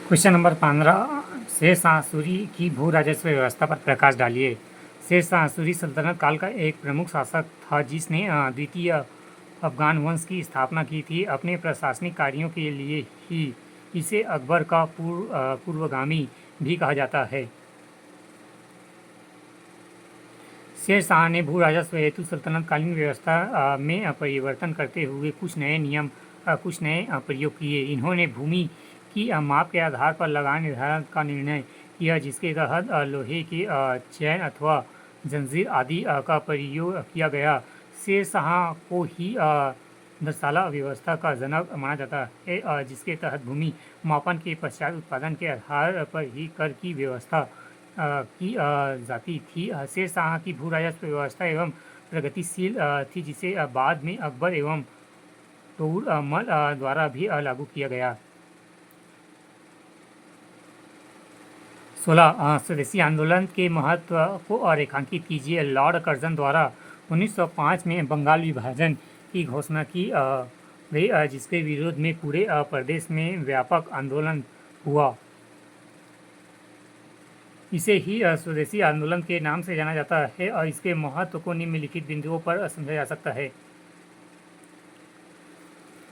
Question number 15 शेष शाह सूरी की भू राजस्व व्यवस्था पर प्रकाश डालिए। शेष शाह सूरी सल्तनत काल का एक प्रमुख शासक था जिसने द्वितीय अफगान वंश की स्थापना की थी। अपने प्रशासनिक कार्यों के लिए ही इसे अकबर का पूर्वगामी भी कहा जाता है। शेर शाह ने भू राजस्व हेतु सल्तनतकालीन व्यवस्था में परिवर्तन करते हुए कुछ नए प्रयोग किए। इन्होंने भूमि की माप के आधार पर लगान निर्धारण का निर्णय किया, जिसके तहत लोहे के चैन अथवा जंजीर आदि का प्रयोग किया गया। शेर शाह को ही दसाला व्यवस्था का जनक माना जाता है, जिसके तहत भूमि मापन के पश्चात उत्पादन के आधार पर ही कर की व्यवस्था की जाती थी। शेर शाह की भू राजस्व व्यवस्था एवं प्रगतिशील थी, जिसे बाद में अकबर एवं तोड़मल द्वारा भी लागू किया गया। 16 स्वदेशी आंदोलन के महत्व को रेखांकित कीजिए। लॉर्ड कर्जन द्वारा 1905 में बंगाल विभाजन की घोषणा की गई, जिसके विरोध में पूरे प्रदेश में व्यापक आंदोलन हुआ। इसे ही स्वदेशी आंदोलन के नाम से जाना जाता है और इसके महत्व को निम्नलिखित बिंदुओं पर समझा जा सकता है।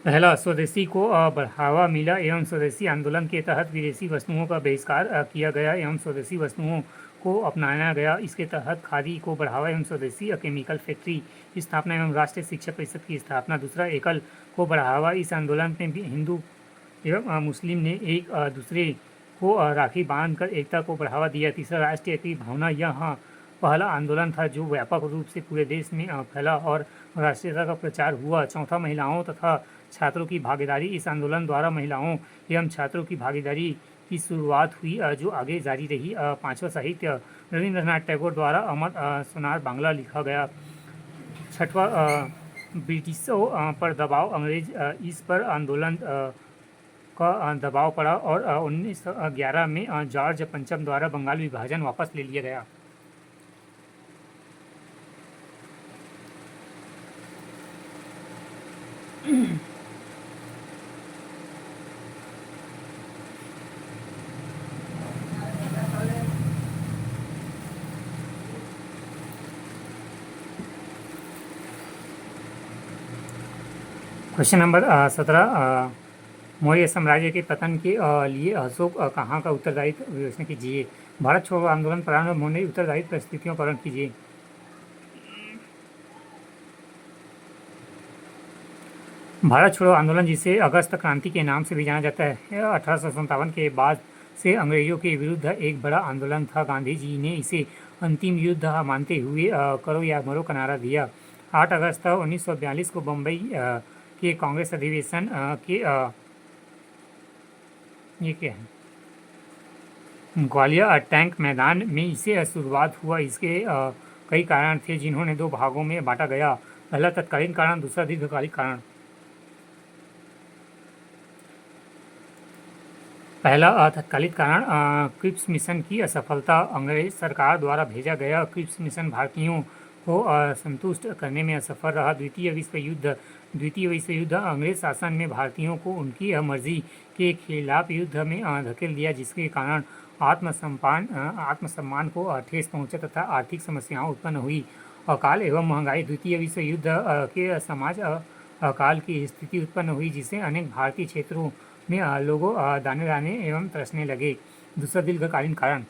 पहला, स्वदेशी को बढ़ावा मिला एवं स्वदेशी आंदोलन के तहत विदेशी वस्तुओं का बहिष्कार किया गया एवं स्वदेशी वस्तुओं को अपनाया गया। इसके तहत खादी को बढ़ावा एवं स्वदेशी केमिकल फैक्ट्री की स्थापना एवं राष्ट्रीय शिक्षा परिषद की स्थापना। दूसरा, एकल को बढ़ावा। इस आंदोलन में हिंदू एवं मुस्लिम ने एक दूसरे को राखी बांधकर एकता को बढ़ावा दिया। तीसरा, राष्ट्रीय की भावना। यह पहला आंदोलन था जो व्यापक रूप से पूरे देश में फैला और राष्ट्रीयता का प्रचार हुआ। चौथा, महिलाओं तथा छात्रों की भागीदारी। इस आंदोलन द्वारा महिलाओं एवं छात्रों की भागीदारी की शुरुआत हुई, जो आगे जारी रही। पांचवा, साहित्य। रविंद्रनाथ टैगोर द्वारा अमर सोनार बांग्ला लिखा गया। छठवा, ब्रिटिशों पर दबाव। अंग्रेज इस पर आंदोलन का दबाव पड़ा और 1911 में जॉर्ज पंचम द्वारा बंगाल विभाजन वापस ले लिया गया। क्वेश्चन नंबर 17 मौर्य साम्राज्य के पतन के लिए अशोक कहाँ का उत्तरदायित्व विवेचना कीजिए। भारत छोड़ो आंदोलन प्रारंभ होने उत्तरदायित्व परिस्थितियों का वर्णन कीजिए। भारत छोड़ो आंदोलन, जिसे अगस्त क्रांति के नाम से भी जाना जाता है, 1857 के बाद से अंग्रेजों के विरुद्ध एक बड़ा आंदोलन था। गांधी जी ने इसे अंतिम युद्ध मानते हुए करो या मरो का नारा दिया। 8 अगस्त 1942 को बम्बई के कांग्रेस अधिवेशन के ये क्या है ग्वालियर टैंक मैदान में इसे शुरुआत हुआ। इसके कई कारण थे जिन्होंने दो भागों में बांटा गया। पहला तत्कालीन कारण, दूसरा दीर्घकालिक कारण। पहला तत्कालिक कारण, क्रिप्स मिशन की असफलता। अंग्रेज सरकार द्वारा भेजा गया क्रिप्स मिशन भारतीयों को संतुष्ट करने में असफल रहा। द्वितीय विश्व युद्ध अंग्रेज शासन में भारतीयों को उनकी मर्जी के खिलाफ युद्ध में धकेल दिया, जिसके कारण आत्मसम्मान को ठेस पहुंचा तथा आर्थिक समस्याएं उत्पन्न हुई। अकाल एवं महंगाई। द्वितीय विश्व युद्ध के समाज अकाल की स्थिति उत्पन्न हुई, जिससे अनेक भारतीय क्षेत्रों में लोगों दाने दाने एवं तरसने लगे। दूसरा दीर्घकालीन कारण,